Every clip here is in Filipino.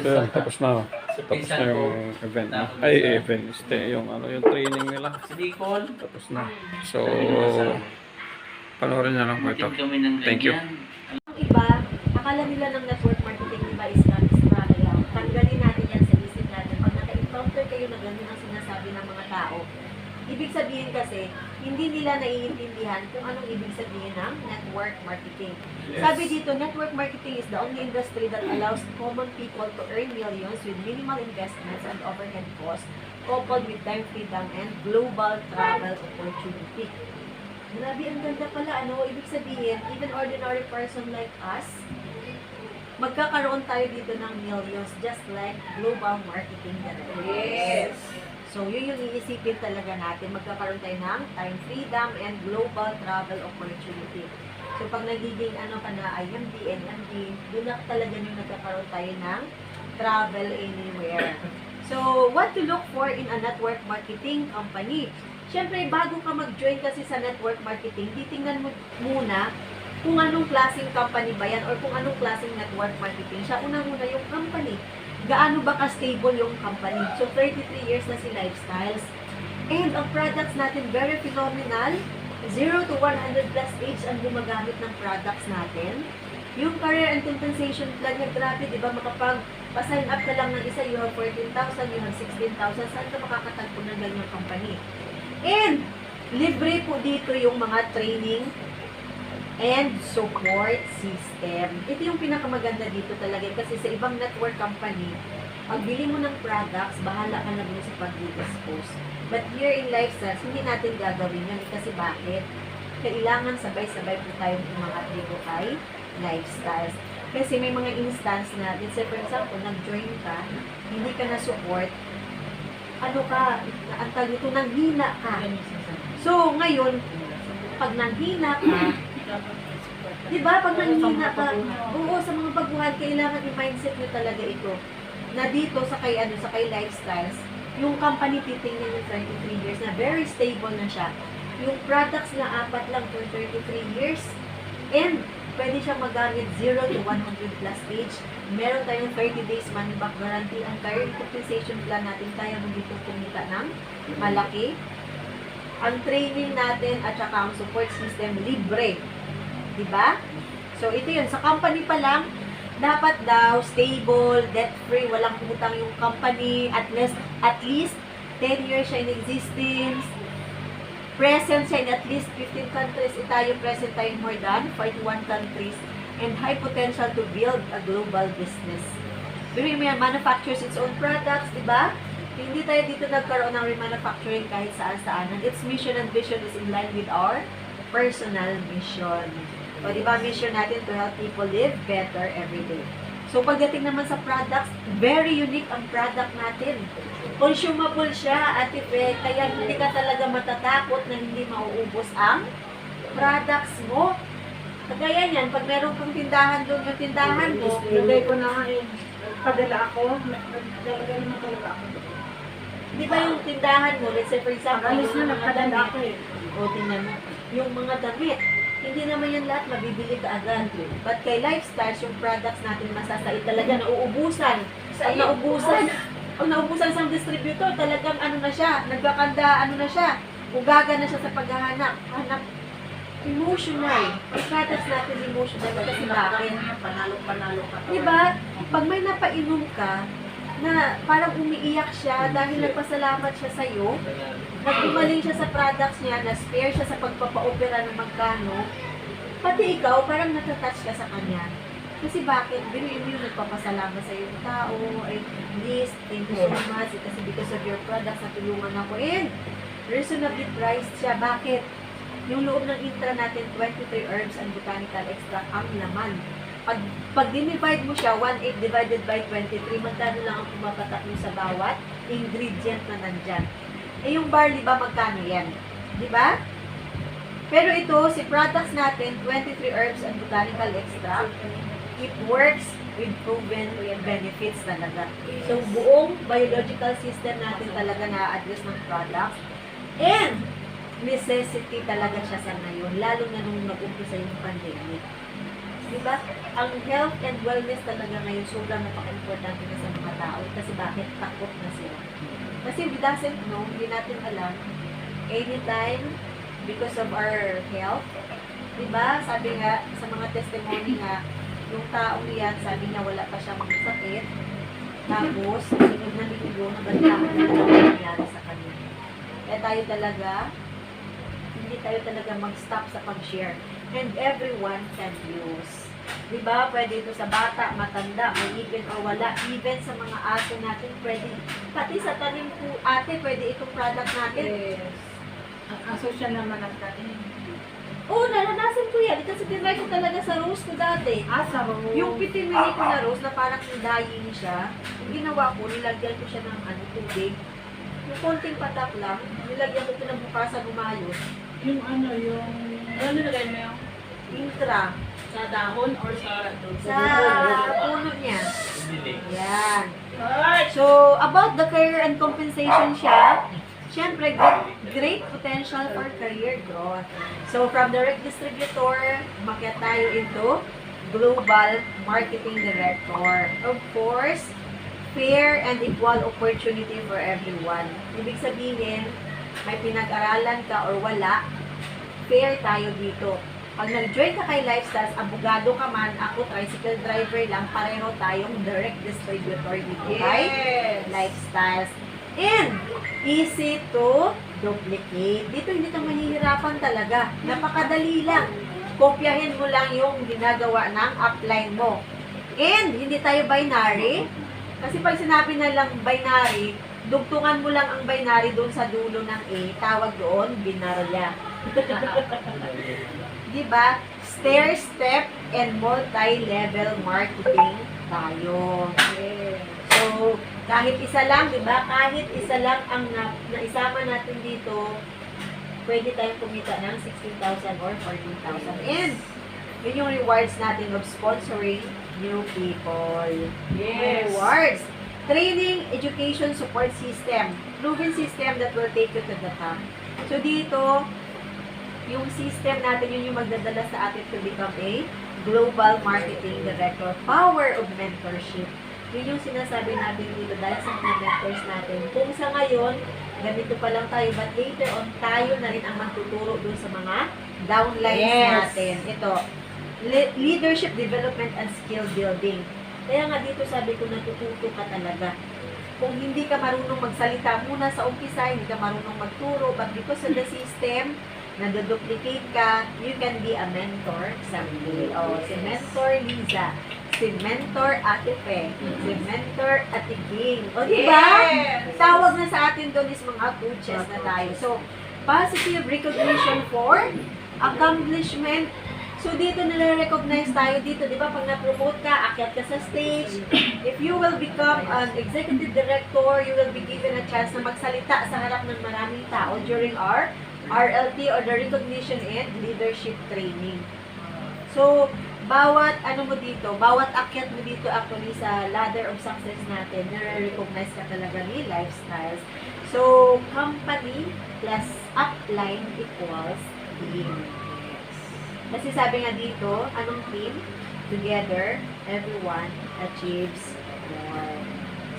So, yun, tapos na. Tapos na yung event. Ay, event. Yung, yung training nila. Tapos na. So, panoorin na lang po ito. Thank you. Ang iba, akala nila ng network marketing iba is lang. Tanggalin natin yan sa isip natin. Pag naka-encounter kayo na gano'n ang sinasabi ng mga tao, ibig sabihin kasi, hindi nila naiintindihan kung anong ibig sabihin ng network marketing. Yes. Sabi dito, network marketing is the only industry that allows common people to earn millions with minimal investments and overhead costs, coupled with time freedom and global travel opportunity. Grabe, ang ganda pala, ibig sabihin, even ordinary person like us, magkakaroon tayo dito ng millions just like global marketing directors. Yes. So, yun yung iisipin talaga natin. Magkakaroon tayo ng time freedom and global travel opportunity. So, pag nagiging ka na IMD, NMD, doon na talaga yung nagkakaroon tayo ng travel anywhere. So, what to look for in a network marketing company? Siyempre, bago ka mag-join kasi sa network marketing, titingnan mo muna kung anong klaseng company ba yan or kung anong klaseng network marketing siya. Unang-una yung company. Gaano ba ka-stable yung company? So, 33 years na si Lifestyles. And ang products natin, very phenomenal. 0 to 100 plus age ang gumagamit ng products natin. Yung career and compensation plan niya, grabe, di ba? Makapag-sign up ka lang ng isa, you have 14,000, you have 16,000. Saan ka makakatagpo ng ganyang company? And, libre po dito yung mga training and support system. Ito yung pinakamaganda dito talaga kasi sa ibang network company, pag bili mo ng products, bahala ka na dun sa pag-dispose. But here in Lifestyles, hindi natin gagawin yun kasi bakit? Kailangan sabay-sabay po tayong umangat dito kay Lifestyles. Kasi may mga instance na, let's say for example, nag-join ka, hindi ka na support, ang tawag dito, nanghina ka. So, ngayon, pag nanghina ka, di ba, pag nanghina ka, oo, sa mga baguhan, kailangan i-mindset nyo talaga ito. Na dito, sa kay Lifestyles, yung company titingnan yung 33 years na very stable na siya. Yung products na 4 lang for 33 years, and pwede siyang magamit 0 to 100 plus age. Meron tayong 30 days money back guarantee. Ang career compensation plan natin, kaya mo dito kumita ng malaki. Ang training natin at saka ang support system, libre. Diba? So, ito yun. Sa company pa lang, dapat daw stable, debt-free, walang utang yung company, at least 10 years siya in existence, present siya in at least 15 countries, tayo present tayo in more than 41 countries, and high potential to build a global business. Pero may manufactures its own products, diba? Hindi tayo dito nagkaroon ng remanufacturing kahit saan-saan. And its mission and vision is in line with our personal mission. O diba, mission natin to help people live better every day. So, pagdating naman sa products, very unique ang product natin. Consumable siya at effect, kaya hindi ka talaga matatakot na hindi mauubos ang products mo. Kagaya niyan, pag meron kang tindahan doon, yung tindahan mo, Lagay ko na padala ako. Nagdala naman talaga ako. di ba yung tindahan mo, let's say for example, Alis na, yung mga nagpadala damit, ako eh. o tingnan mo, yung mga damit, hindi naman yan lahat mabibili ka agad. But kay Lifestyles, yung products natin masasait talaga, nauubusan. Pag naubusan sa distributor, talagang na siya, nagkakanda, na siya, ugaga na siya sa paghahanap. Emotional. Ang products natin emotional kasi bakit? Panalo ka. Diba? Pag may napainom ka, na parang umiiyak siya dahil nagpasalamat siya sa'yo, nagbumaling siya sa products niya, na-spare siya sa pagpapa-opera ng magkano, pati ikaw, parang natatouch ka sa kanya. Kasi bakit? Binuin mo yung nagpapasalamat sa yung tao, ay, please, thank you so much, kasi because of your products, natulungan ako. And, reasonably priced siya. Bakit? Yung loob ng intra natin, 23 herbs and botanical extract ang laman. Pag dinivide mo siya, 1/8 divided by 23, magkano lang ang pumapatak mo sa bawat ingredient na nandyan. Eh, yung barley ba, magkano yan? Di ba? Pero ito, si products natin, 23 herbs and botanical extract, it works with proven benefits talaga. So, buong biological system natin talaga na-address ng products. And, necessity talaga siya sa ngayon, lalo na nung nag-umpisa yung pandemic. Diba? ang health and wellness talaga ngayon sobrang napaka-importante na sa mga tao. Kasi bakit? Takot na sila. Kasi we doesn't know, hindi natin alam, anytime, because of our health, diba? Sabi nga, sa mga testimony nga, yung taong yan, sabi niya wala pa siyang sakit, tapos, sunod na linggo, nabalitaan na lang ang nangyari sa kanya. Kaya tayo talaga, hindi tayo talaga mag-stop sa pag-share. And everyone can use. Diba? Pwede ito sa bata, matanda, may even o wala. Even sa mga aso natin, pwede. Pati sa tanim po, ate, pwede itong product natin. Yes. Ang aso siya naman ang tanim. Oo, naranasan ko yan. Kasi tinry ko talaga sa rose ko dati. Asa mo? Yung pitimili ko na rose na parang dying siya, yung ginawa ko, nilagyan ko siya ng tubig. Yung konting patak lang, nilagyan ko pinabukasan umayos. Yung ano, yung... Ano nilagay mo yung... Intra. Sa dahon or sa... Sa puno niya. Yan. Ay! So, about the career and compensation siya, syempre, great potential for career growth. So, from direct distributor, umakyat tayo into global marketing director. Of course, fair and equal opportunity for everyone. Ibig sabihin, may pinag-aralan ka or wala, fair tayo dito. Pag nag-join ka kay Lifestyles, abogado ka man, ako tricycle driver lang, pareho tayong direct distributor dito kay Lifestyles. And, easy to duplicate. Dito hindi ka mahihirapan talaga. Napakadali lang. Kopyahin mo lang yung ginagawa ng upline mo. And, hindi tayo binary. Kasi pag sinabi na lang binary, dugtungan mo lang ang binary doon sa dulo ng A, tawag doon, binarya. Diba? Stair, step, and multi-level marketing tayo. So, kahit isa lang, diba? Kahit isa lang ang naisama natin dito, pwede tayong kumita ng 16,000 or 14,000. And, yun yung rewards natin of sponsoring new people. Yes. Rewards. Training, education, support system. Proven system that will take you to the top. So, dito, yung system natin, yun yung magdadala sa atin to become a global marketing director. Power of mentorship. Yun yung sinasabi natin dito dahil sa mga mentors natin. Kung sa ngayon, ganito pa lang tayo, but later on, tayo na rin ang magtuturo dun sa mga downlines natin. Ito, leadership development and skill building. Kaya nga dito sabi ko, natututo ka talaga. Kung hindi ka marunong magsalita muna sa umpisa, hindi ka marunong magturo, but because of the system, naduduplicate ka, you can be a mentor someday. O, si Mentor Liza, si Mentor Ate Fe, si Mentor Ate King. O, diba? Yes. Tawag na sa atin doon is mga coaches na tayo. So, positive recognition for accomplishment. So, dito nare-recognize tayo dito, di ba? Pag na-promote ka, akyat ka sa stage. If you will become an executive director, you will be given a chance na magsalita sa harap ng maraming tao during our RLT or the recognition and leadership training. So, bawat ano mo dito, bawat akyat mo dito actually sa ladder of success natin, nare-recognize ka talaga ni Lifestyles. So, company plus upline equals team. Kasi sabi nga dito, anong team? Together, everyone achieves more.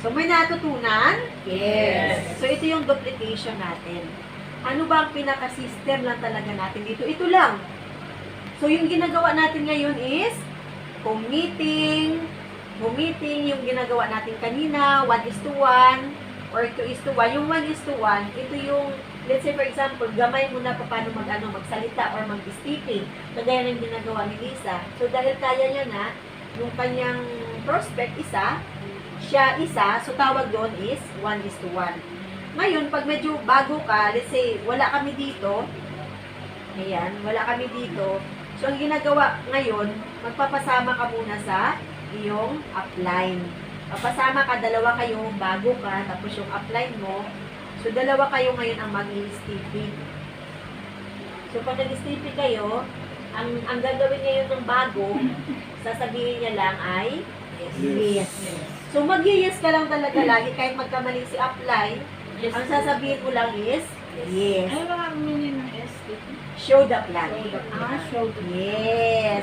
So, may natutunan? Yes. So, ito yung duplication natin. Ano ba ang pinaka-system lang talaga natin dito? Ito lang. So, yung ginagawa natin ngayon is committing yung ginagawa natin kanina, 1:1 or 2:1. Yung 1:1, ito yung, let's say for example, gamay mo na paano magsalita or mag-speaking. Kagaya ng ginagawa ni Lisa. So, dahil kaya niya na, yung kanyang prospect isa, siya isa, so tawag doon is 1:1. Ngayon, pag medyo bago ka, let's say, wala kami dito, ayan, wala kami dito, so ang ginagawa ngayon, magpapasama ka muna sa iyong upline. Papasama ka, dalawa kayo, bago ka, tapos yung upline mo, so dalawa kayo ngayon ang mag-i-stipping. So pag nag-stipping kayo, ang gagawin ngayon ng bago, sasabihin niya lang ay yes. So mag-yes ka lang talaga lagi, kahit magkamali si upline, Yes. ang sasabihin mo lang is yes. Ay, mga meaning ng S. Show the plan. Show the Yes.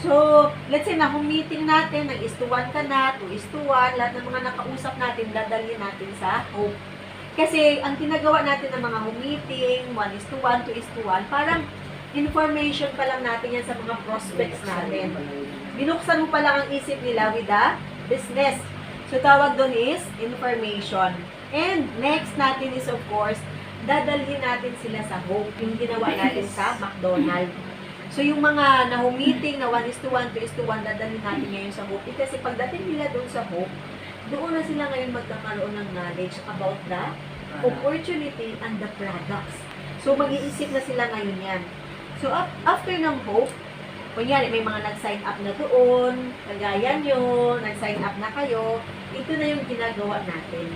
So, let's say na kung meeting natin, nag-1 ka na, 2:1, lahat ng mga nakausap natin, dadalhin natin sa hope. Kasi, ang ginagawa natin ng mga meeting, 1:1, 2:1, parang information pa lang natin yan sa mga prospects natin. Binuksan mo pa lang ang isip nila with the business. So, tawag doon is information. And next natin is, of course, dadalhin natin sila sa hope, yung ginawa natin sa McDonald's. So, yung mga na-meeting na 1:1, 2:1, dadalhin natin ngayon sa hope. Kasi pagdating nila doon sa hope, doon na sila ngayon magkakaroon ng knowledge about the opportunity and the products. So, mag-iisip na sila ngayon yan. So, after ng hope, kunyari, may mga nag-sign up na doon, kagaya nyo, nag-sign up na kayo, ito na yung ginagawa natin.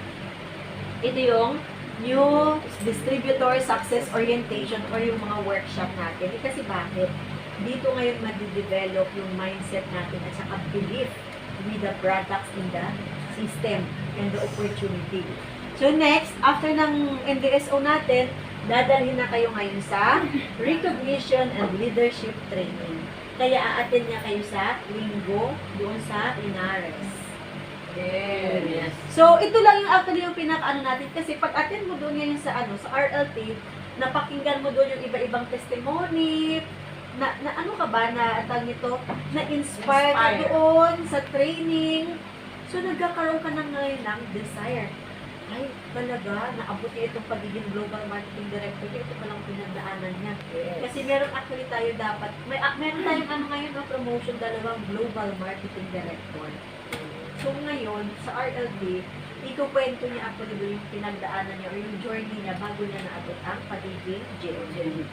Ito yung new distributor success orientation or yung mga workshop natin. Kasi bakit? Dito ngayon madidevelop yung mindset natin at saka belief with the products in the system and the opportunity. So next, after ng NDSO natin, dadalhin na kayo ngayon sa recognition and leadership training. Kaya aattend niya kayo sa linggo doon sa Linares. Yes. So, ito lang yung actually yung pinaka-ano natin kasi pag-attend mo doon ngayon sa sa RLT, napakinggan mo doon yung iba-ibang testimony, na ano ka ba, na tawag nito, na-inspire ka doon sa training. So, nagkakaroon ka na ngayon ng desire. Ay, talaga, naabot niya itong pagiging global marketing director. Ito palang pinagdaanan niya. Yes. Kasi meron actually tayo dapat, meron tayong ngayon na promotion, dalawang global marketing director. So ngayon, sa RLD, ikukwento niya actually doon yung pinagdaanan niya or yung journey niya bago niya naabot ang pagiging GM.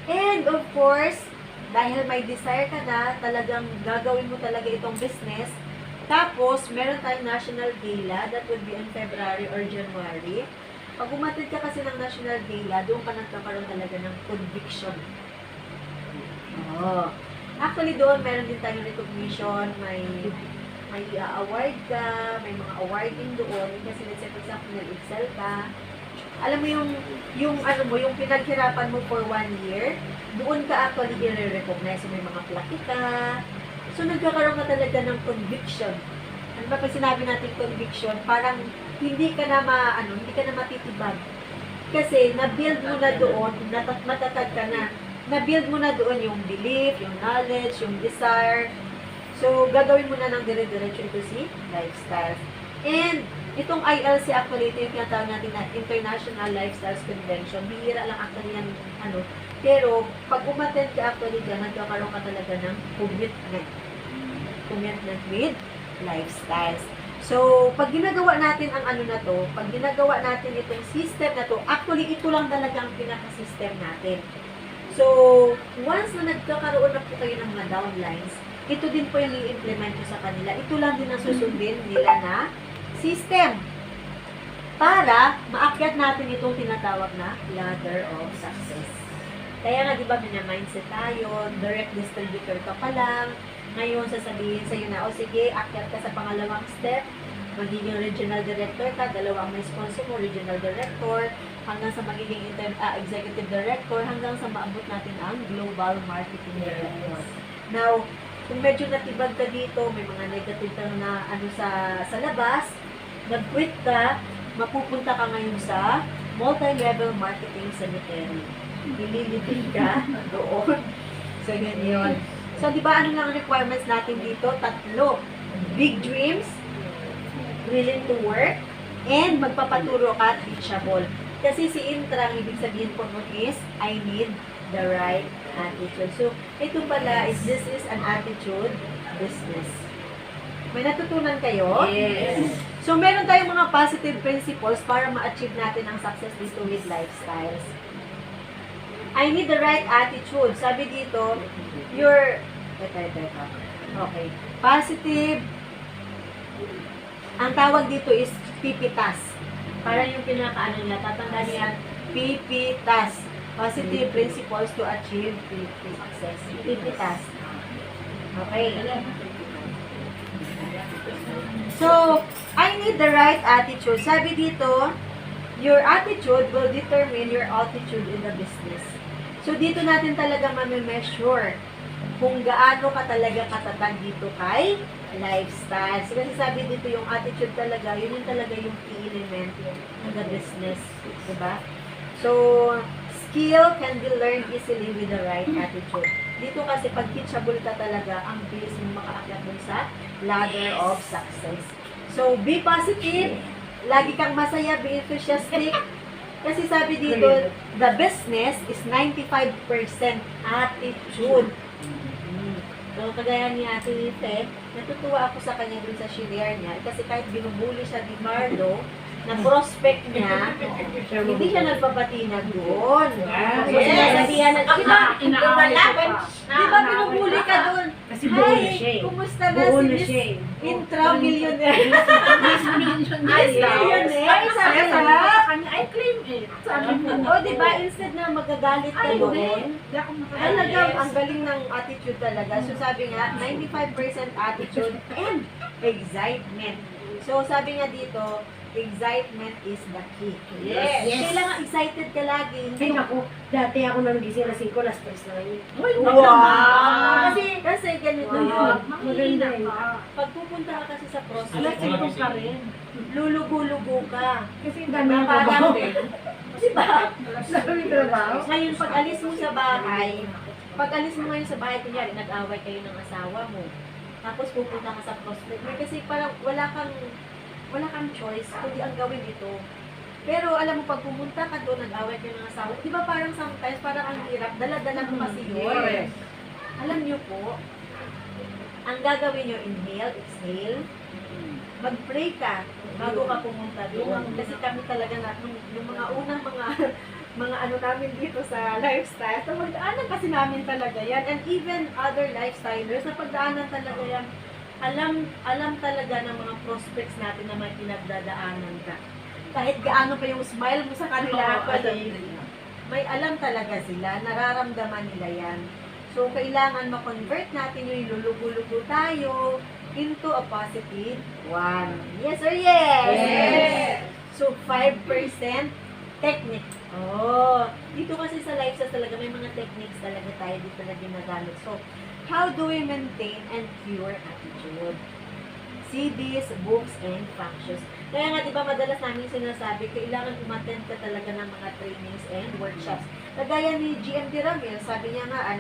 And of course, dahil may desire ka na, talagang gagawin mo talaga itong business. Tapos, meron tayong national gala that would be in February or January. Pag umatid ka kasi ng national gala, doon ka nagkakaroon talaga ng conviction. Oh. Actually, doon meron din tayong recognition, may award ka, may mga awarding doon, kasi let's say, for example, nag-excel ka, alam mo yung pinaghirapan mo for 1 year, doon ka actually i-recognize, may mga plaque ka, so nagkakaroon ka talaga ng conviction. Ano ba pag sinabi natin conviction, parang hindi ka na matitibag. Kasi na-build mo na doon, matatag ka na-build mo na doon yung belief, yung knowledge, yung desire. So, gagawin mo na ng dire-diretso ito si Lifestyles. And, itong ILC actually, ito yung tinatawag natin na International Lifestyles Convention. Bihira lang actually yan, pero, pag umattend ka actually dyan, nagkakaroon ka talaga ng commitment. Commitment with Lifestyles. So, pag ginagawa natin ang pag ginagawa natin itong system na to, actually, ito lang talaga ang pinaka-system natin. So, once na nagkakaroon na po kayo ng mga downlines, ito din po yung i-implement ko sa kanila. Ito lang din ang susundin nila na system para maakyat natin itong tinatawag na ladder of success. Kaya nga, di ba, mindset tayo, direct distributor ka pa lang, ngayon sasabihin sa'yo na, o sige, akyat ka sa pangalawang step, magiging regional director ka, dalawang may sponsor mo, regional director, hanggang sa magiging executive director, hanggang sa maabot natin ang global marketing director. Now, kung medyo natibag ka dito, may mga negative ka na sa labas, nag-quit ka, mapupunta ka ngayon sa multi-level marketing cemetery. Ililipin ka doon. So, yun. So, di ba, ano lang ang requirements natin dito? 3. Big dreams, willing to work, and magpapaturo ka, teachable. Kasi si Intrang, ibig sabihin po nun is, I need the right attitude. So, ito pala is, this is an attitude business. May natutunan kayo? Yes. So, meron tayong mga positive principles para ma-achieve natin ang success dito with Lifestyles. I need the right attitude. Sabi dito, okay. Positive. Ang tawag dito is pipitas. Parang yung pinakaano niya, tatandaan niya, pipitas. Positive principles to achieve success. Pipitas. Okay. So, I need the right attitude. Sabi dito, your attitude will determine your altitude in the business. So, dito natin talaga ma-measure kung gaano ka talaga katatag dito kay lifestyle. So, kasi sabi dito yung attitude talaga, yun yung talaga yung key element ng the business. Diba? So, skill can be learned easily with the right attitude. Dito kasi pag teachable ka talaga, ang bilis mo makaakyat dun sa ladder of success. So, be positive, lagi kang masaya, be enthusiastic. Kasi sabi dito, the business is 95% attitude. So, kagaya ni Ate Lite, natutuwa ako sa kanya dun sa share niya. Kasi kahit binubuli siya ni Marlo, na prospect niya, hindi siya nagpapatinag doon. So, sinasabihan na, di ba, di ba binubuli ka doon? Kasi buo na siya eh. Kumusta na Buo si na Miss siya eh. Intra-millionaire? Millionaire, sabi Kaya sabi ko na. sa kanya, I claim it. Sabi ko. O, di ba, instead na magagalit ka doon, Hindi ako talagang ang galing ng attitude talaga. So sabi nga, 95% attitude and excitement. So sabi nga dito, excitement is the key. Yes. Kailangan excited ka lagi. Ay, naku, dati ako nang gising na 5, alas 3 na yun. Wow! Kasi ganito Wow. yun. Maganda yun. Pag pupunta ka kasi sa Alas prospect, 5 pa rin. lulugo-lugo ka. Kasi ang dami ng Parang, trabaho. diba? Dami ng trabaho. Ngayon, pag alis mo sa ngayon sa bahay, kunyari, nag-away kayo ng asawa mo, tapos pupunta ka sa prospect, kasi parang wala kang choice, kundi ang gawin ito. Pero alam mo, pag pumunta ka doon, nag-away kayo ng asawa, di ba parang sometimes, parang ang hirap, dala-dala mo kasi yun. Yes. Alam niyo po, ang gagawin niyo, inhale, exhale, mag-pray ka bago ka pumunta doon. Kasi kami talaga na, yung mga unang mga ano namin dito sa lifestyle, so magdaanan kasi namin talaga yan. And even other lifestylers, na pagdaanan talaga yan, alam talaga ng mga prospects natin na may pinagdadaanan ka. Kahit gaano pa yung smile mo sa kanila, may alam talaga sila, nararamdaman nila yan. So, kailangan ma-convert natin yung lulugo-lugo tayo into a positive one. Yes or yes? Yes! So, 5% technique. Oh, dito kasi sa lifestyle talaga, may mga techniques talaga tayo dito na ginagamit. So, how do we maintain and cure attitude? CDs, books, and functions. Kaya nga, di ba, madalas namin sinasabi, kailangan umattend ka talaga ng mga trainings and workshops. Kagaya ni GMD Ramil, sabi niya nga,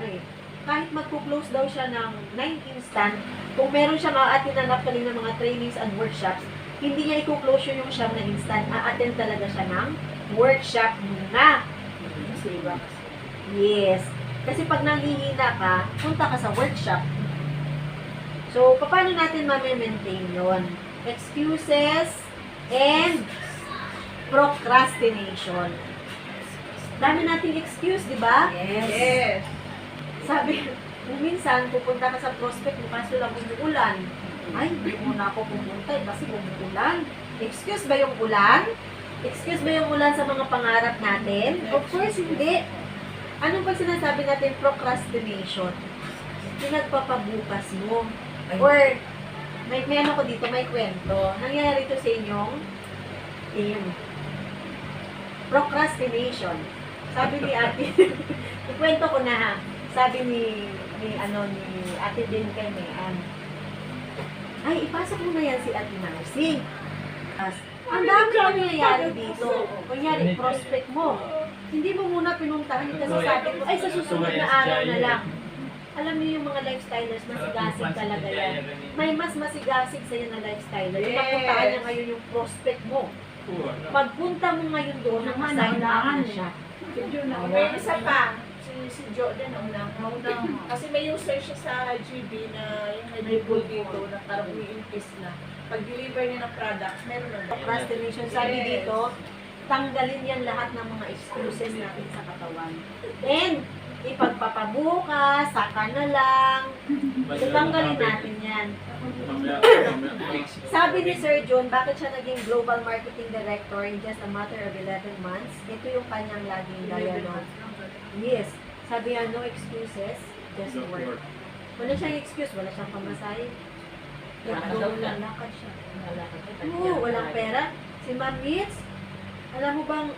kahit magpo-close daw siya ng 9 instant, kung meron siya ma-attend na napkaling ng mga trainings and workshops, hindi niya i-close yung siyam na instant, a-attend talaga siya ng workshop muna. Yes. Kasi pag nanghihina ka, punta ka sa workshop. So, paano natin ma-maintain yun? Excuses and procrastination. Dami nating excuse, di ba? Yes. Sabi, kung minsan, pupunta ka sa prospect mo, kaso lang umuulan. Ay, hindi muna ako pumunta kasi umuulan. Excuse ba yung ulan? Excuse ba yung ulan sa mga pangarap natin? Of course, hindi. Anong pag sinasabi natin procrastination? Pinagpapabukas mo. Or, may ano ko dito, may kwento. Nangyayari ito sa inyong team. Procrastination. Sabi ni ate, ikwento ko na ha. Sabi ni ate din kay Mayan, ay, ipasok mo na yan si Ate Marcy. Ang dami nangyayari dito. Kunyari, prospect mo. Hindi mo muna pinuntahan kasi sabi ko, ay, sa susunod na araw na lang. Alam niyo yung mga lifestylers, masigasig talaga yan. May mas masigasig sa'yo na lifestyler. Yung napuntahan niya ngayon yung prospect mo. Pagpunta mo ngayon doon, nakasign na siya. May isa pa. Si Jordan ang unang. Kasi may user siya sa GB na yung may pool dito na parang i-increase na. Pag-deliver niya ng products, meron na. Procrastination. Sabi dito, tanggalin yan lahat ng mga excuses natin sa katawan. And, ipagpapabukas, saka na lang. Tanggalin natin yan. Sabi ni Sir John, bakit siya naging Global Marketing Director in just a matter of 11 months? Ito yung kanyang laging dialogue. Yes. Sabi niya, no excuses, just work. Wala siyang excuse, wala siyang pamasahe. Lalakad siya. Oo, walang pera. Si Ma'am Mitz, alam mo bang,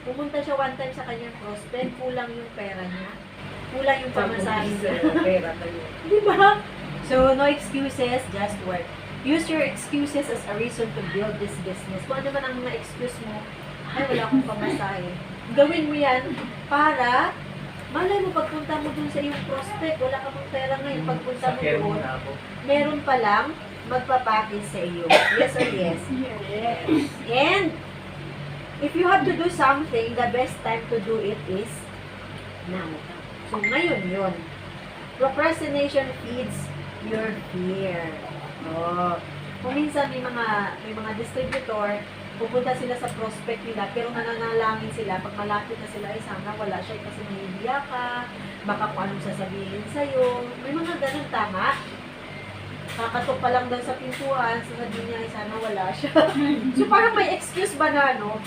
pumunta siya one time sa kanyang prospect, kulang yung pera niya. kulang yung pamasahe niya. Pera kayo. Di ba? So, no excuses, just work. Use your excuses as a reason to build this business. Kung ano man ang mga excuse mo, ay wala akong pamasahe. Gawin mo yan para malay mo pagpunta mo dun sa iyong prospect, wala ka mong pera ngayon, pagpunta mo doon, meron pa lang magpapackage sa iyo. Yes or yes? Yes. And if you have to do something, the best time to do it is now. So, ngayon yun. Procrastination feeds your fear. Oh. Kung minsan may mga distributor, pupunta sila sa prospect nila, pero nananalangin sila, pag malapit na sila, ay sana wala siya kasi mahihiya ka, baka kung anong sasabihin sa'yo. May mga ganun, tama. Kakatok pa lang daw sa pintuan, sasabihin niya, ay sana wala siya. So parang may excuse ba na, no?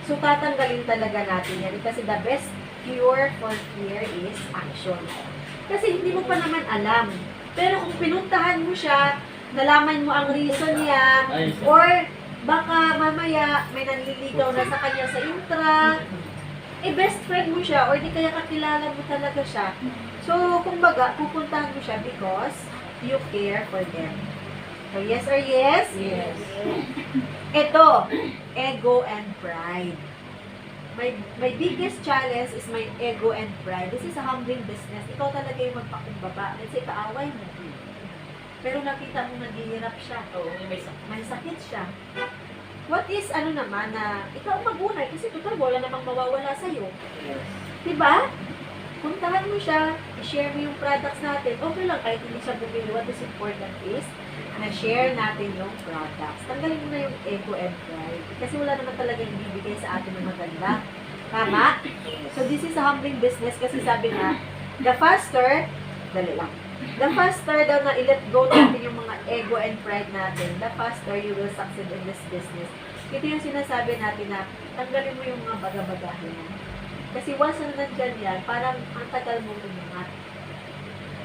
So tatanggalin talaga natin yan. Kasi the best cure for fear is action. Kasi hindi mo pa naman alam. Pero kung pinuntahan mo siya, nalaman mo ang reason niya, or baka mamaya may nanliligaw na sa kanya sa intra, best friend mo siya, or di kaya kakilala mo talaga siya. So, kumbaga, pupuntahan mo siya because you care for them. So, yes or yes? Yes. Ito, ego and pride. My biggest challenge is my ego and pride. This is a humbling business. Ikaw talaga yung magpakumbaba. Let's say, kaaway mo. Pero nakita mo naghihirap siya. Oo, May sakit siya. What is, naman, na ikaw magunay kasi total wala namang mawawala sa'yo. Yes. Diba? Puntahan mo siya, i-share mo yung products natin. Okay lang, kahit hindi siya bumili. What is important is, na-share natin yung products. Tanggalin mo na yung ego and pride. Kasi wala naman talaga yung bibigay sa atin ng maganda. Tama? So, this is a humbling business kasi sabi nga, the faster, dali lang. The faster daw na i-let go natin yung mga ego and pride natin, the faster you will succeed in this business. Ito yung sinasabi natin na tanggalin mo yung mga baga-bagahin mo. Kasi once na nandyan yan, parang ang tagal mong umangat.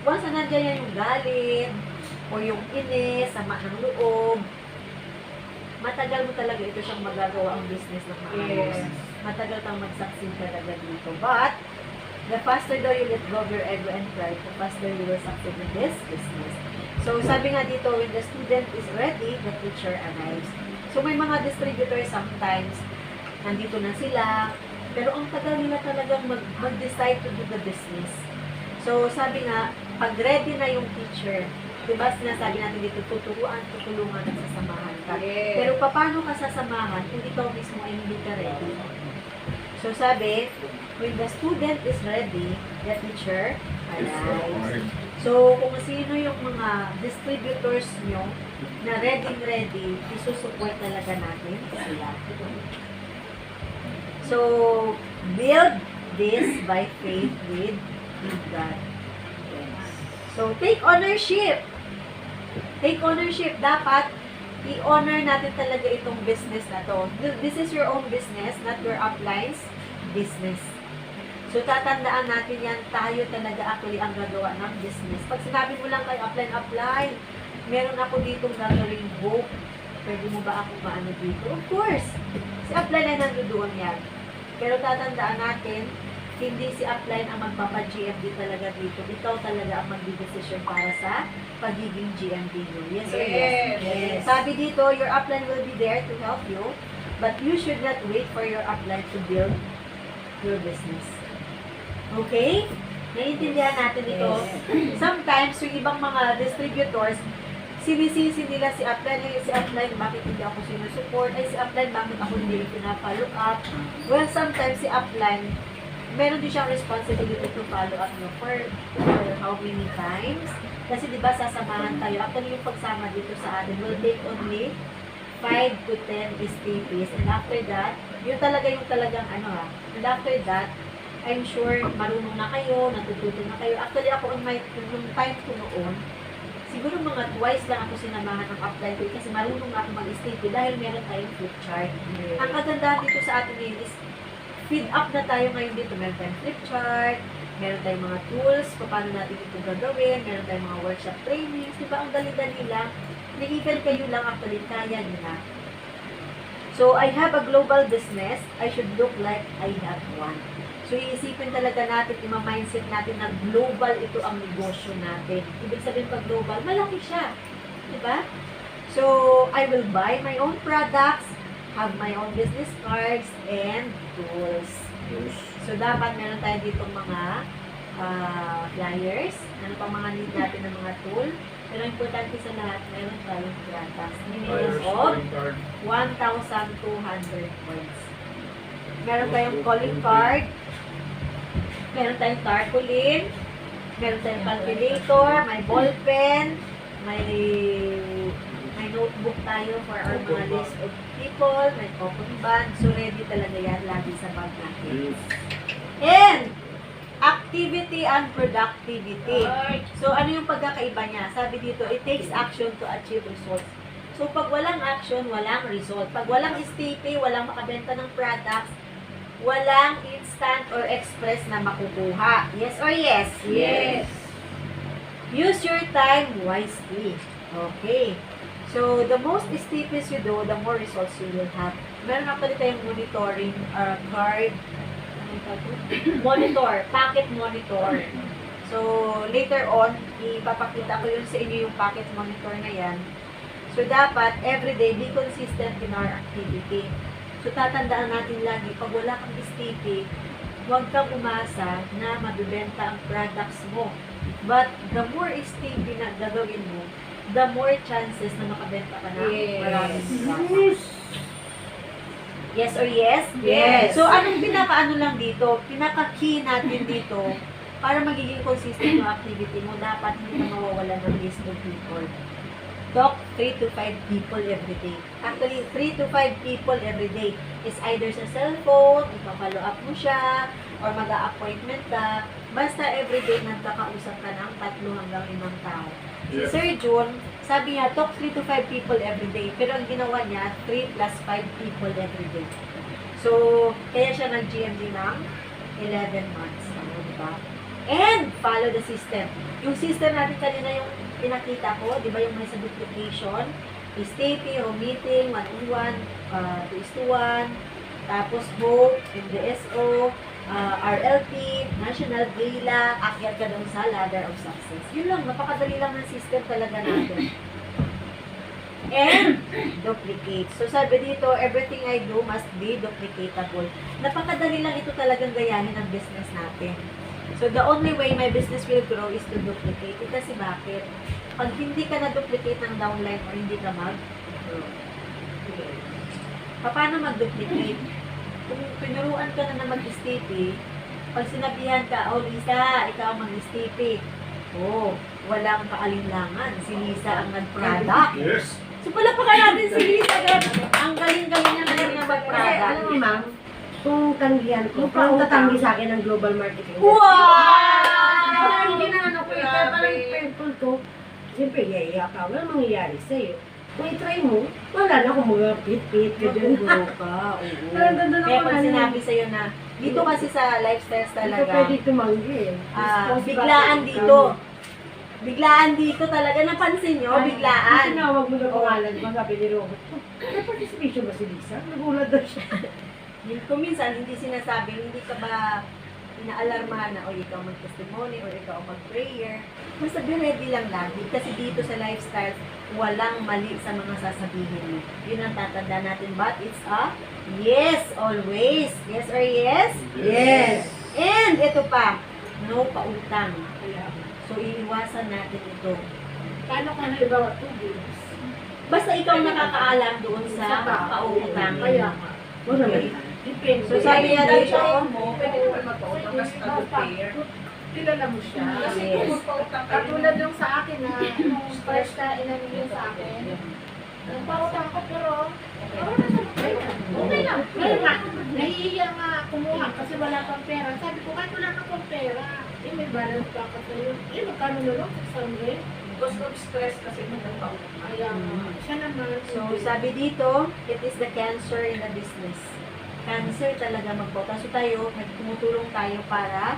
Once na nandyan yan yung galit, o yung inis, sama ng loob, matagal mo talaga ito siyang magagawa ang business ng maayos. Yes. Matagal kang mag-succeed talaga dito. But, the faster daw you let go of your ego and pride, the faster you will succeed in this business. So, sabi nga dito, when the student is ready, the teacher arrives. So, may mga distributors sometimes, nandito na sila, pero ang tagal nila talagang mag-decide to do the business. So, sabi nga, pag ready na yung teacher, diba sinasabi natin dito, tutulungan at sasamahan ka. Yes. Pero paano ka sasamahan kung ikaw mismo ay hindi ka ready? So, sabi, when the student is ready, the teacher arrives. So, kung sino yung mga distributors nyo na ready, isusupport talaga natin sila. So, build this by faith with God. So, take ownership. Take ownership. Dapat, i-honor natin talaga itong business na to. This is your own business, not your upline's business. So, tatandaan natin yan, tayo talaga actually ang gagawa ng business. Pag sinabi mo lang kay upline, meron ako ditong gagawing book. Pwede mo ba ako maano dito? Of course! Si upline ay nandoon yan. Pero tatandaan natin, hindi si upline ang magpapa-GMD talaga dito. Ikaw talaga ang magdidesisyon para sa pagiging GMD mo. Yes or yes? Yes. Sabi dito, your upline will be there to help you, but you should not wait for your upline to build your business. Okay? Naiintindihan natin ito. Sometimes, yung ibang mga distributors, sinisisi nila si upline, bakit hindi ako sinusupport? Ay, si upline, bakit ako hindi pinapollow up? Well, sometimes si upline, meron din siyang responsibility to follow up nyo for how many times. Kasi di ba sasamahan tayo. Actually, yung pagsama dito sa atin will take only 5 to 10 STPs. And after that, yun talaga yung talagang And after that, I'm sure marunong na kayo, natututo na kayo. Actually, ako nung time ko noon, siguro mga twice lang ako sinamahan ng upline ko kasi marunong na ako mag-STP dahil meron tayong flip chart. Ang kagandahan dito sa atin ngayon is feed up na tayo ngayon dito. Meron tayong flip chart, meron tayong mga tools, paano natin ito gagawin, meron tayong mga workshop trainings, di ba? Ang dali-dali lang. Na-even kayo lang actually, kaya nyo na. So, I have a global business. I should look like I have one. So, iisipin talaga natin, ima-mindset natin na global ito ang negosyo natin. Ibig sabihin pag global, malaki siya. Diba? So, I will buy my own products, have my own business cards, and tools. So, dapat meron tayo dito mga flyers, ano pang mga need natin ng mga tool. Pero importante sa lahat, meron tayong products. Minimum of 1,200 points. Meron tayong calling card, meron tayong tarpaulin, meron tayong calculator, may ball pen, may notebook tayo for our mga list of people, may coupon band. So, ready talaga yan lagi sa bag natin. And, activity and productivity. So, ano yung pagkakaiba niya? Sabi dito, it takes action to achieve results. So, pag walang action, walang result. Pag walang STP, walang makabenta ng products, walang instant or express na makukuha. Yes or yes? Yes. Use your time wisely. Okay. So, the most STPs you do, the more results you will have. Meron actually tayong monitoring card. Monitor, packet monitor. So, later on, ipapakita ko yun sa inyo yung packet monitor na yan. So, dapat, everyday, be consistent in our activity. So, tatandaan natin lagi, pag wala kang STP, huwag kang umasa na mabibenta ang products mo. But, the more STP na gagawin mo, the more chances na makabenta ka na maraming products. Yes or yes? Yes. So, anong pinaka-ano lang dito? Pinaka-key natin dito para magiging consistent yung activity mo, dapat hindi ka mawawala ng list of people. Talk 3 to 5 people every day. Actually, 3 to 5 people every day is either sa cellphone, ipapollow up mo siya, or mag-a-appointment ka. Basta every day nagkakausap ka ng 3 hanggang 5 tao. Si Sir June, sabi niya, talk 3 to 5 people every day. Pero ang ginawa niya, 3 plus 5 people every day. So, kaya siya nag-GMD ng 11 months. Ano, diba? And, follow the system. Yung system natin kanina yung pinakita ko, di ba yung may sa duplication, STP, home meeting, 1-on-1, 2:1, tapos hope, MDSO, RLP, National Gala, akyat ka doon sa ladder of success. Yun lang, napakadali lang ng system talaga natin. And, duplicate. So, sabi dito, everything I do must be duplicatable. Napakadali lang ito talagang gayahin ng business natin. So, the only way my business will grow is to duplicate. Kasi bakit? Pag hindi ka na-duplicate ng downline or hindi ka mag-grow. Paano mag-duplicate? Kung pinuruan ka na mag-STP, pag sinabihan ka, oh Lisa, ikaw ang mag-STP. Oh, walang kaalinlangan. Si Lisa ang nag-product. Yes. So, palapakan natin si Lisa. Ang galing-galing niya ngayon na mag-product. Alam mo, ma'am, kung tanggihan ko, kung tatanggi sa akin ng global marketing. Wow! Hindi na ano ko, ito parang painful to. Siyempre, yaya ka, wala mangyayari sa'yo. Kung i-try mo, wala na kung mga pit-pit ka dyan. Mag-grow ka, oo. Parang ganda na Kaya ako pag sinabi sa'yo na, dito kasi sa lifestyles Hindi ka talaga, pwede tumanggi eh. biglaan dito. Biglaan dito talaga. Napansin nyo? Biglaan. Tinawag mo na pangalan, di ba sabi ni Robert, may participation ba si Lisa? Nagulat daw siya. Kung minsan, hindi sinasabi, hindi ka ba inaalarmahan na, o ikaw mag-testimony, or ikaw mag-prayer. Basta be ready lang lagi. Kasi dito sa lifestyle, walang mali sa mga sasabihin mo. Yun ang tatanda natin. But it's a yes always. Yes or yes? Yes. And ito pa, no pautang. So, iiwasan natin ito. Paano ka na iba 2 days? Basta ikaw nakakaalam doon sa pautang. Kaya ka. Wala na. Depende. So, sabi niya dito, mo, pwede naman magpautang kasi nag-repair. Kilala mo siya. Kasi Yes. kung magpautang ka, Katulad yung sa akin na, nung first na inanin yun sa akin, nagpautang ko pero, okay lang. Ngayon nga, nahihiya nga kumuha kasi wala pang pera. Sabi ko, kahit wala ka pang pera, may balance pa ka sa'yo. Magkano na lang? 600? gusto of stress kasi magpautang. Kaya siya naman. so sabi dito, it is the cancer in the business. Cancer talaga magpautang. So tayo, tumutulong tayo para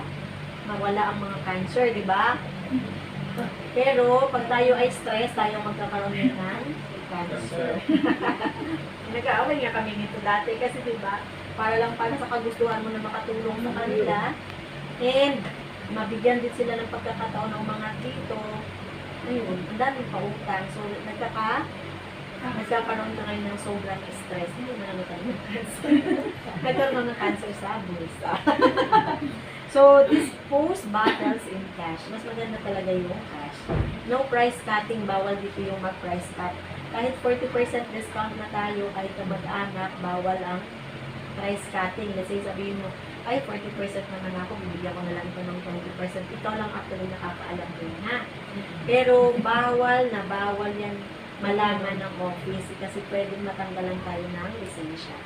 mawala ang mga cancer, di ba? Pero pag tayo ay stress, tayo magkakaroon din ng cancer. Nag-aaway nga kami nito dati kasi di ba? para lang para sa kagustuhan mo na makatulong sa kanila. And mabigyan din sila ng pagkakataon ng mga dito. Ayun, ang daming pautang. So, nagkakaroon na ngayon ng sobrang stress. Hindi mo na nagkaroon ng cancer. Nagkaroon ng cancer sa bulsa. So, dispose bottles in cash. Mas maganda talaga yung cash. No price cutting. Bawal dito yung mag-price cut. Kahit 40% discount na tayo, kahit kamag-anak, bawal ang price cutting. Let's say, sabihin mo, ay, 40% naman ako, bibigyan ko na lang ito ng 20%. Ikaw lang actually nakakaalam ko na. Pero, bawal na bawal yan malaman ng office kasi pwedeng matanggalan tayo ng lisensya.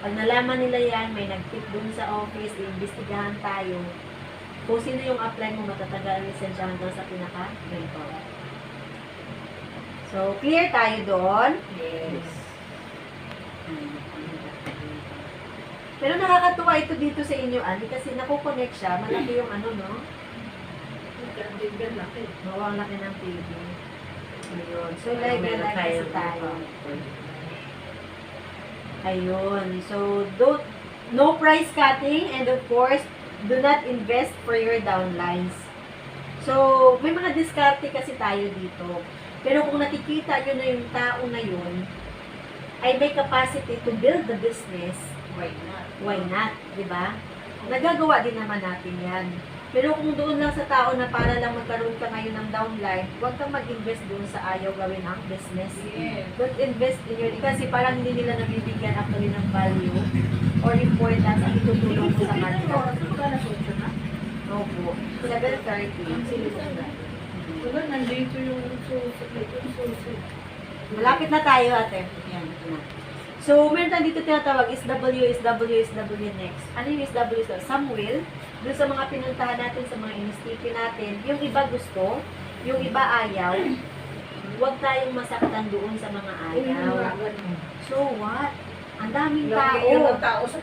Pag nalaman nila yan, may nag-tip dun sa office, iimbestigahan tayo. Kung sino yung apply mo, matatanggal ang lisensya hanggang sa pinaka-mentor. So, clear tayo doon. Yes. Pero nakakatuwa ito dito sa inyo, Ani, kasi nakukonect siya. Malaki yung ano, no? Mawang laki ng TV. Ayun. So, like kasi tayo. Ayun. So, no price cutting and of course, do not invest for your downlines. So, may mga diskarte kasi tayo dito. Pero kung nakikita nyo na yung tao na yun, ay may capacity to build the business, Why not? why not? Diba? Nagagawa din naman natin yan. Pero kung doon lang sa tao na para lang magkaroon ka ngayon ng downline, huwag kang mag-invest doon sa ayaw gawin ang business. Yes. Don't invest in your, kasi parang hindi nila nabibigyan actually ng value or importance ang itutulong mo sa kanila. Opo. 7:30. Diba, nandito yung susi. Malapit na tayo, ate. Yan, ito na. So, meron tayo dito tinatawag is W next. Ano yung SW? Some will. Doon sa mga pinuntahan natin, sa mga in-sticky natin, yung iba gusto, yung iba ayaw. Huwag tayong masaktan doon sa mga ayaw. So what? Ang daming Yung tao. tao sa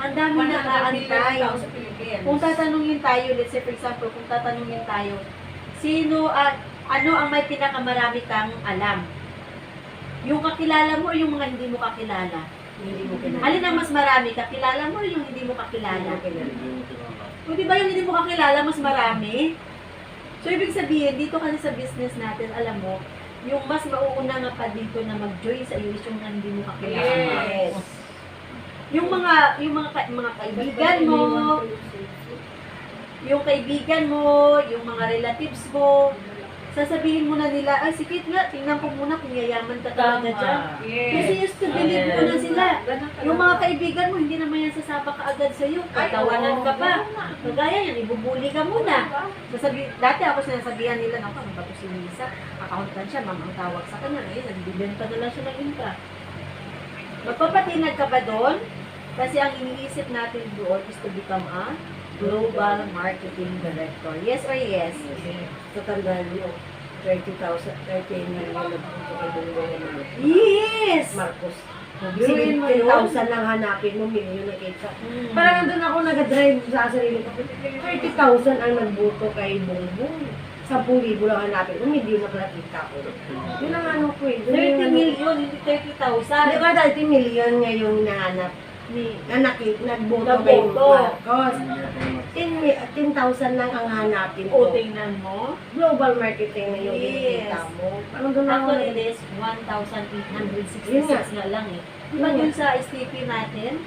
Ang daming nakaantay. tao sa Pilipinas. Kung tatanungin tayo, let's say for example, kung tatanungin tayo, sino at ano ang may pinakamarami kang alam? Yung kakilala mo o yung mga hindi mo kakilala? Hindi mo kinala. Alin ang mas marami? Kakilala mo o yung hindi mo kakilala? O di ba yung hindi mo kakilala, mas marami? So, ibig sabihin, dito kasi sa business natin, alam mo, yung mas mauuna nga pa dito na mag-join sa iyo is yung mga hindi mo kakilala. Yes. Yung mga kaibigan mo, yung mga relatives mo, sasabihin mo na nila, ay sikit nga, tingnan ko muna kung yayaman ka talaga dyan. Kasi Yes. used to believe mo na sila. Yung mga kaibigan mo, hindi naman yan sasama ka agad sa'yo. Tatawanan ka pa. Kagaya yan, ibubuli ka muna. Dati ako sinasabihan nila, naku, ano ba ito si Lisa? Accountant siya, ma'am, ang tawag sa kanya. Ngayon, nagbibenta na lang siya ng infra. Magpapatinag ka ba doon? Kasi ang iniisip natin doon is to become a Global Marketing Director. Yes or yes? So, tandaan nyo, 30,000, 30 million na punto kay Bongbong Yes! Marcos. Biruin mo yun. 10,000 lang hanapin mo, million na kita. Mm. Parang nandun ako nag-drive sa sarili ko. 30,000 ang nagboto kay Bongbong. 10,000 lang hanapin mo, million na pala kita ko. Yun ang ano ko eh. 30 million, hindi 30,000. Di ba 30 million ngayon nahanap ni nagboto kay Nagboto. Marcos. 10,000 lang ang hanapin O, ko. tingnan mo. Global marketing na yung Yes. kinikita mo. Parang doon ako Actually, it is 1,866 nga lang eh. Diba Yun dun sa STP natin,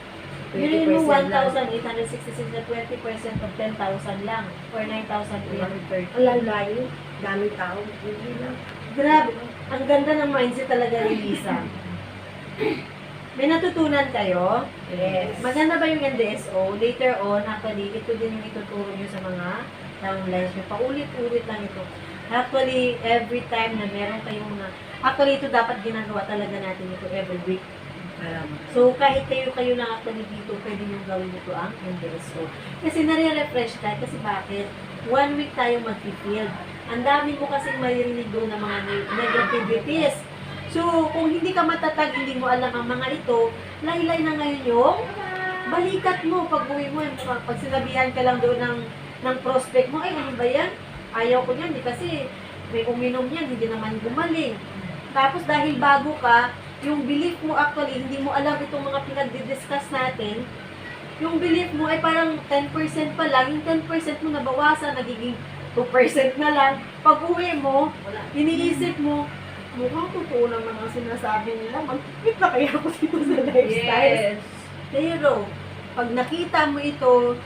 yun yung 1,866 na 20% of 10,000 lang or 9,330. Ang layo, daming tao. Hindi lang. Grabe, ang ganda ng mindset talaga ni Lisa. May natutunan kayo? Yes. Maganda ba yung NDSO? Later on, actually, ito din yung ituturo nyo sa mga downlines nyo. Paulit-ulit lang ito. Actually, every time na meron kayong mga... Actually, ito dapat ginagawa talaga natin ito every week. So, kahit kayo na actually dito, pwede nyo gawin ito ang NDSO. Kasi nare-refresh tayo. Kasi bakit? 1 week tayo mag-field. Ang dami mo kasing maririnig doon ng mga negativities. So, kung hindi ka matatag, hindi mo alam ang mga ito, laylay na ngayon yung balikat mo pag uwi mo. Pag sinabihan ka lang doon ng prospect mo, ay, ano ba yan? Ayaw ko yan, di kasi may uminom yan, hindi naman gumaling. Tapos dahil bago ka, yung belief mo actually, hindi mo alam itong mga pinagdi-discuss natin, yung belief mo ay parang 10% pa lang, yung 10% mo nabawasan, nagiging 2% na lang. Pag uwi mo, iniisip mo, mukhang totoo naman ang sinasabi nila, mag-quit na kaya ako dito sa lifestyle. Pero, pag nakita mo ito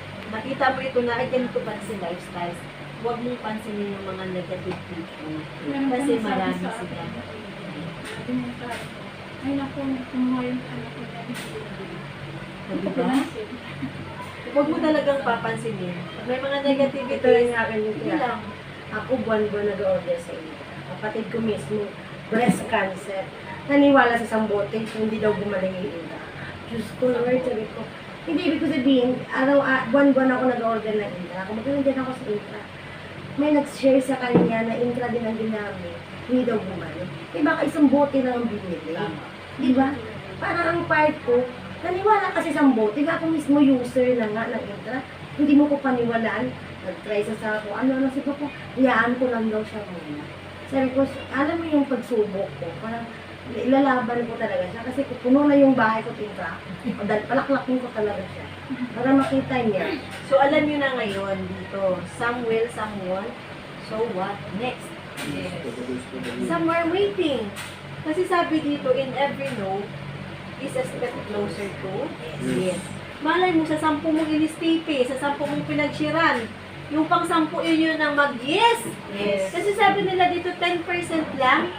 na ay ganito pa si lifestyles, huwag mong pansinin yung mga negative people. Kasi marami sila. Ay, naku, kumuha yung anak ko dyan. Diba? Huwag mo talagang papansinin. Pag may mga Ito lang negativities, yung akin yung yun lang. Ako buwan-buwan nag-order sa inyo. Kapatid ko mismo, breast cancer. Naniwala sa sambote, hindi daw gumaling yung ina. Diyos ko, Lord, sabi ko. Hindi ibig ko sabihin, buwan-buwan ako nag-order ng intra. Kung magkano din ako sa intra. May nag-share sa kanya na intra din ang ginamit. Hindi daw gumaling. Eh baka isang bote lang ang binili. Di ba? Parang ang part ko, naniwala kasi sa bote. Ako mismo user na nga ng intra. Hindi mo ko paniwalaan. Nag-try sa ako. Ano, sabi ko, iyaan ko lang daw siya muna. Sabi ko, alam mo yung pagsubok ko, parang ilalaban ko talaga siya. Kasi kung puno na yung bahay ko tinta, palaklakin ko talaga siya. Para makita niya. So, alam nyo na ngayon dito, some will, some won't. So, what next? Some are waiting. Kasi sabi dito, in every no, is a step closer to yes. Malay mo, sa 10 mong inistipe, sa 10 mong pinagshiran, yung pang 10 yun ang mag-yes. Yes. Kasi sabi nila dito, 10% lang.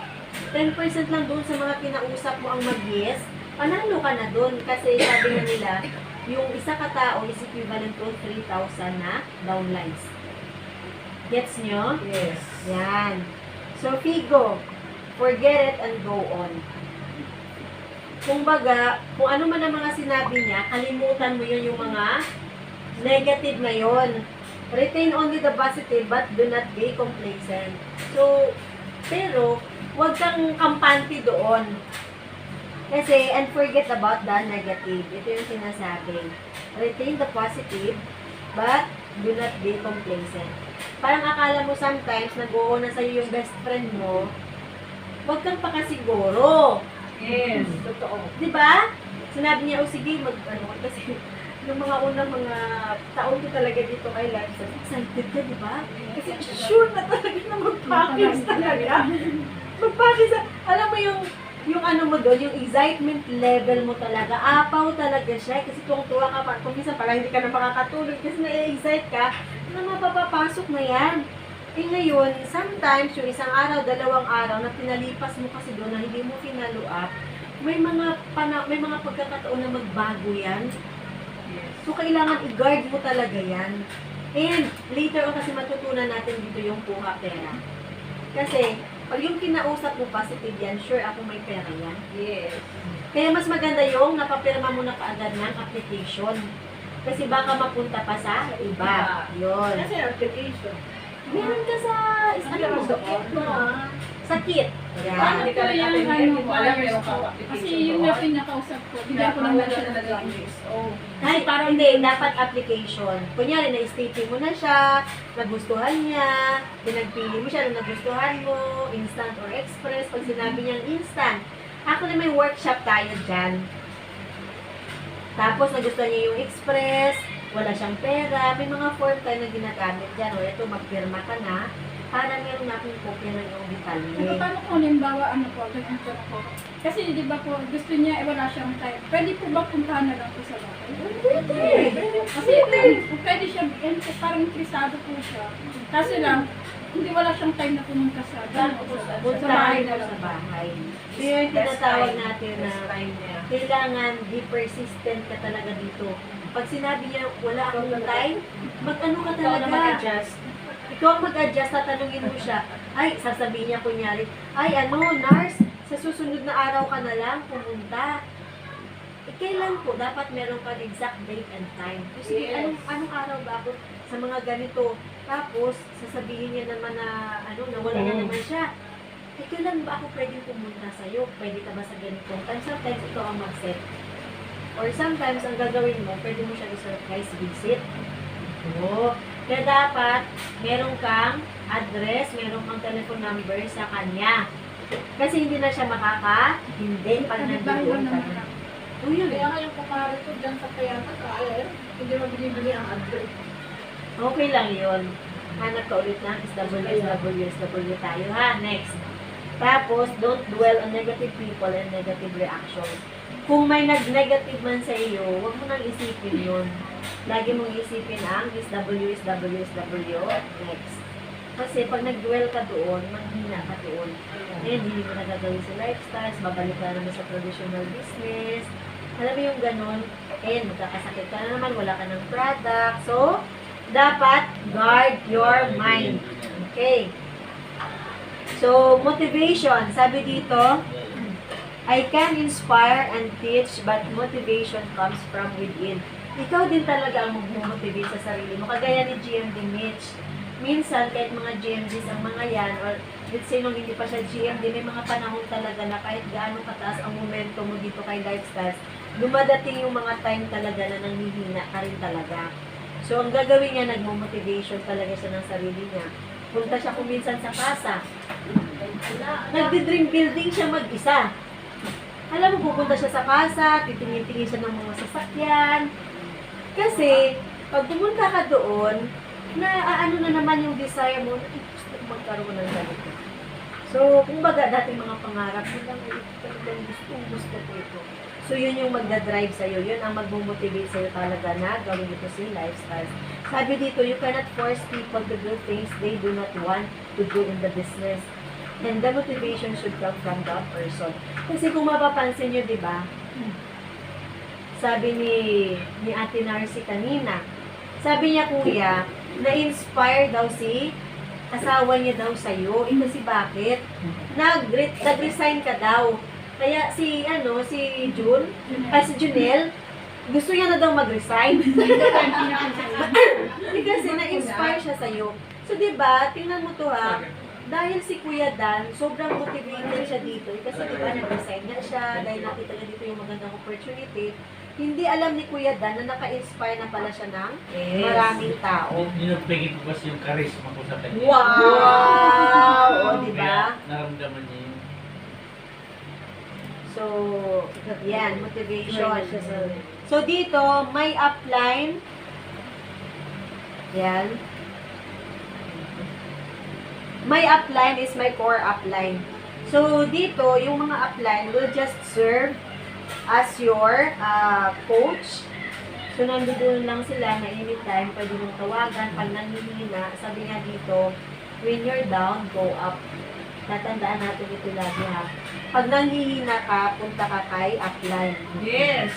10% lang doon sa mga kinausap mo ang mag-yes. Panalo ka na doon. Kasi sabi nga nila, yung isa ka tao is equivalent to 3,000 na downlines. Gets nyo? Yes. Yan. So, Figo, forget it and go on. Kumbaga, kung ano man ang mga sinabi niya, kalimutan mo yun yung mga negative na yun. Retain only the positive but do not be complacent. So, pero, huwag kang kampante doon. Kasi, and forget about the negative. Ito yung sinasabi. Retain the positive but do not be complacent. Parang akala mo sometimes, nag-uuna sa'yo yung best friend mo, huwag kang pakasiguro. Yes. Totoo. Di ba? Sinabi niya, oh sige, kasi yung mga unang mga taon ko talaga dito kay Lanza, excited ka, di ba? Kasi sure na talaga na mag-package talaga. Mag-package, alam mo yung ano mo doon, yung excitement level mo talaga, apaw talaga siya. Kasi tuwang-tuwa ka pa, kung minsan parang hindi ka na makakatulog kasi na-excite ka, na mapapapasok na yan. Eh ngayon, sometimes yung isang araw, 2 araw na pinalipas mo kasi doon na hindi mo finalo up, may mga pagkakataon na magbago yan. So, kailangan i-guard mo talaga yan. And, later on kasi matutunan natin dito yung kuha pera. Kasi, pag yung kinausap mo positive yan, sure ako may pera yan. Yes. Kaya mas maganda yung napapirma mo na kaagad ng application. Kasi baka mapunta pa sa iba. Yun. Kasi application. Meron ka sa Ano mo doon? sa kit. Paano Yan. di ka Ano rin yung attend, ano, hindi mo alam wires yung ko? application Kasi yung doon. nga pinakausap ko, hindi ako Wala naman na siya talaga nag-English. Oh. Ay, parang hindi, dapat application. Kunyari, na-state mo na siya, nagustuhan niya, pinagpili mo siya, nung nagustuhan mo, instant or express, pag sinabi niyang instant. Actually, may workshop tayo dyan. Tapos, nagustuhan niya yung express, wala siyang pera, may mga form tayo na ginagamit dyan. O, ito, magpirma ka na, para meron na akong kopya ng iyong detalye. Paano kung halimbawa, ano po, ganito ko. Kasi di ba po, gusto niya, wala siyang time. Pwede po ba puntahan na lang po sa bahay? Kasi kung pwede siya, parang interesado po siya. Kasi lang, hindi wala siyang time na pumunta sa Puntahan mo sa bahay. So, yun yung tinatawag natin na Best time niya. kailangan be persistent ka talaga dito. Pag sinabi niya, wala akong time, mag-ano ka Ikaw na talaga. mag-adjust. Ikaw ang mag-adjust, tatanungin mo siya. Ay, sasabihin niya kunyari, ay Nars, sa susunod na araw ka na lang pumunta. Eh, kailan po? Dapat meron kang exact date and time. Kasi Yes. anong araw ba ako sa mga ganito? Tapos, sasabihin niya naman na, nawala na naman siya. Eh, kailan ba ako pwedeng pumunta sa'yo? Pwede ka ba sa ganitong time? Sometimes ikaw ang mag-set. Or sometimes, ang gagawin mo, pwede mo siya i-surprise visit. Oo. Kaya dapat, meron kang address, meron kang telephone number sa kanya. Kasi hindi na siya makaka-hindi pag Bahay nandoon lang ka naman na. ako. O yun. Kaya nga yung kumari ko dyan sa Kayata, hindi mo binibili ang address. Okay lang yun. Hanap ka ulit ng SW tayo ha. Next. Tapos, don't dwell on negative people and negative reactions. Kung may nag-negative man sa iyo, huwag mo nang isipin yun. Lagi mong isipin ang SW. Next. Kasi pag nag-dwell ka doon, manghina ka doon. And hindi mo nagagawin sa lifestyles, babalik ka naman sa traditional business. Alam mo yung ganun, and magkakasakit ka na naman, wala ka ng product. So, dapat guard your mind. Okay. So, motivation. Sabi dito, I can inspire and teach, but motivation comes from within. Ikaw din talaga ang mag-motivate sa sarili mo. Kagaya ni GMD Mitch. Minsan, kahit mga GMDs ang mga yan, or let's say nung hindi pa siya GMD, may mga panahon talaga na kahit gaano kataas ang momento mo dito kay Lifestyles, dumadating yung mga time talaga na nanghihina ka rin talaga. So, ang gagawin niya, nagmo-motivation talaga siya ng sarili niya. Punta siya kung minsan sa kasa. Nagdi-dream building siya mag-isa. Alam mo, pupunta siya sa kasa, titingin-tingin siya ng mga sasakyan. Kasi, pag pumunta ka doon, na ano na naman yung desire mo, na gusto ko magkaroon ng ganito. So, kung baga, dating mga pangarap, yun lang, gusto ko ito. So, yun yung magdadrive sa'yo. Yun ang magmomotivate sa'yo talaga na gawin ito si Lifestyles. Sabi dito, you cannot force people to do things they do not want to do in the business. And the motivation should come from that person. Kasi kung mapapansin nyo, di ba? Sabi ni Ate Narcy kanina, sabi niya, kuya, na-inspire daw si asawa niya daw sa'yo. Kasi bakit? Nag-resign ka daw. Kaya si June, si Junel, gusto niya na daw mag-resign. Kasi na-inspire siya sa'yo. So, di ba, tingnan mo to ha, dahil si Kuya Dan, sobrang motivated siya dito. Kasi di ba, nag-resign na siya, dahil nakita niya dito yung magandang opportunity. Hindi alam ni Kuya Dan na naka-inspire na pala siya ng maraming tao. Dinupigit ko kasi yung charisma ko sa kanya. Wow! O, di ba? Kaya naramdaman niya yun. So, yan, motivation. So, dito, may upline. Yan. My upline is my core upline. So, dito, yung mga upline will just serve as your coach. So, nandoon lang sila na anytime, pwede mong tawagan. Pag nanghihina, sabi nga dito, when you're down, go up. Tatandaan natin ito lagi ha. Pag nanghihina ka, punta ka kay upline. Yes.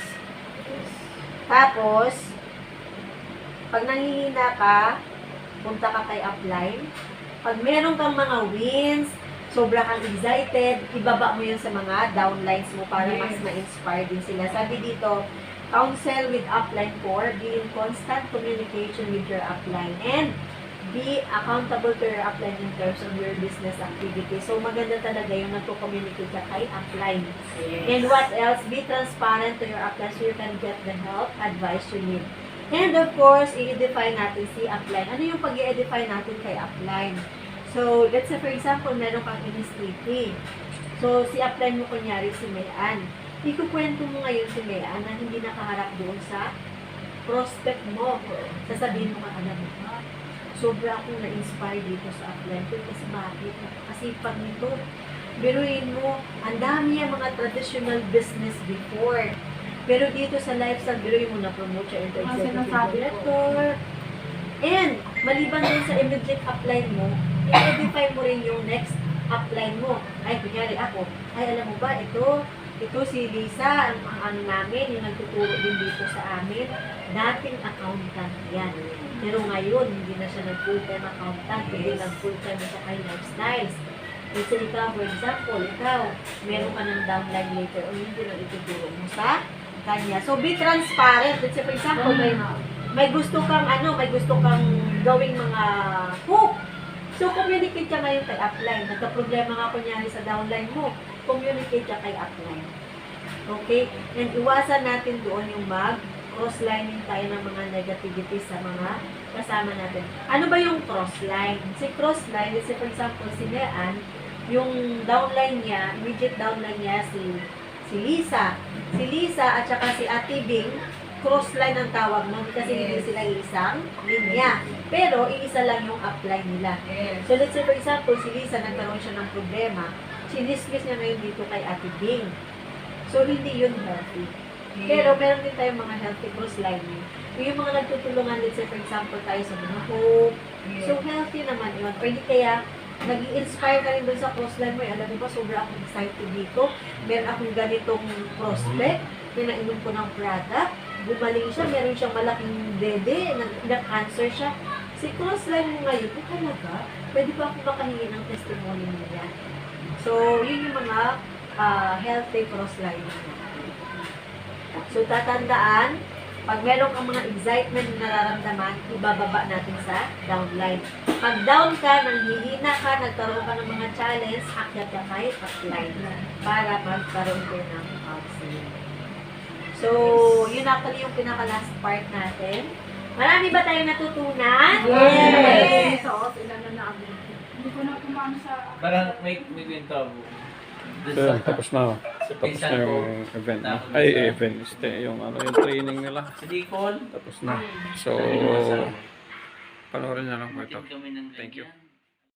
Tapos, pag nanghihina ka, punta ka kay upline. Pag meron kang mga wins, sobra kang excited, ibaba mo yun sa mga downlines mo para mas ma-inspire din sila. Sabi dito, counsel with upline core, be in constant communication with your upline, and be accountable to your upline in terms of your business activity. So, maganda talaga yung nagko-communicate ka kay upline. And what else? Be transparent to your upline so you can get the help, advice you need. And of course, i-define natin si upline. Ano yung pag-i-define natin kay upline? So, let's say for example, meron kang administrative. So, si upline mo kunyari si Mayan. Ikukwento mo ngayon si Mayan na hindi nakaharap doon sa prospect mo. Sasabihin mo ka, alam mo, sobra akong na-inspire dito sa upline ko. Kasi bakit? Napakasipag nito. Biruin mo, ang dami yung mga traditional business before. Pero dito sa lifestyle, biruin mo na promote siya into executive director. And, maliban din sa immediate upline mo, i-define mo rin yung next upline mo. Ay, kunyari ako, ay alam mo ba, ito si Lisa, ang ano namin, yung nagtuturo din dito sa amin, dating accountant yan. Pero ngayon, hindi na siya nag-full-time accountant, hindi nag-full-time sa kay lifestyles. Kasi ikaw, for example, meron ka ng downline later, o hindi lang ituturo mo sa kanya. So, be transparent. Let's say, for example, may gusto kang gawing mga hook. So, communicate ka ngayon kay upline. Nagka-problema nga kunyari sa downline mo, communicate ka kay upline. Okay? And iwasan natin doon yung cross-lining tayo ng mga negativity sa mga kasama natin. Ano ba yung cross-line? Si cross-line, let's say for example, si Leanne, yung downline niya, immediate downline niya si Lisa. Si Lisa at saka si Ate Bing, cross-line ang tawag nun kasi hindi sila isang linya. Pero, iisa lang yung upline nila. So, let's say for example, si Lisa nagkaroon siya ng problema, sinismis niya ngayon dito kay Ate Bing. So, hindi yun healthy. Pero, meron din tayong mga healthy cross-line. Yung mga nagtutulungan, let's say for example, tayo sa mga hope. So, healthy naman yun. Pwede kaya, nag-inspire ka rin doon sa cross-line mo. Alam mo ba, sobra akong excited dito. Meron akong ganitong prospect. Pinainom ko ng product. Gumaling siya, meron siyang malaking dede, nag-cancer siya. Si cross-line mo ngayon, talaga, pwede pa akong makahingi ng testimony niya. So, yun yung mga healthy cross-line mo. So, tatandaan, pag meron kang mga excitement na nararamdaman, ibababa natin sa downline. Pag down ka, nanghihina ka, nagkaroon ka ng mga challenge, akyat ka kahit upline para magkaroon din ng oxygen. So, yun actually yung pinaka-last part natin. Marami ba tayong natutunan? Yes! So, ilan na ako. Hindi ko na kumano sa... Parang may kwento ako. Doon So, tapos na. sa Tapos pinsan na ko. yung event. No? Ay, event. Yung training nila. Sa Dicol. Tapos na. So, panoorin na lang po ito. Kami ng Thank you. ganyan.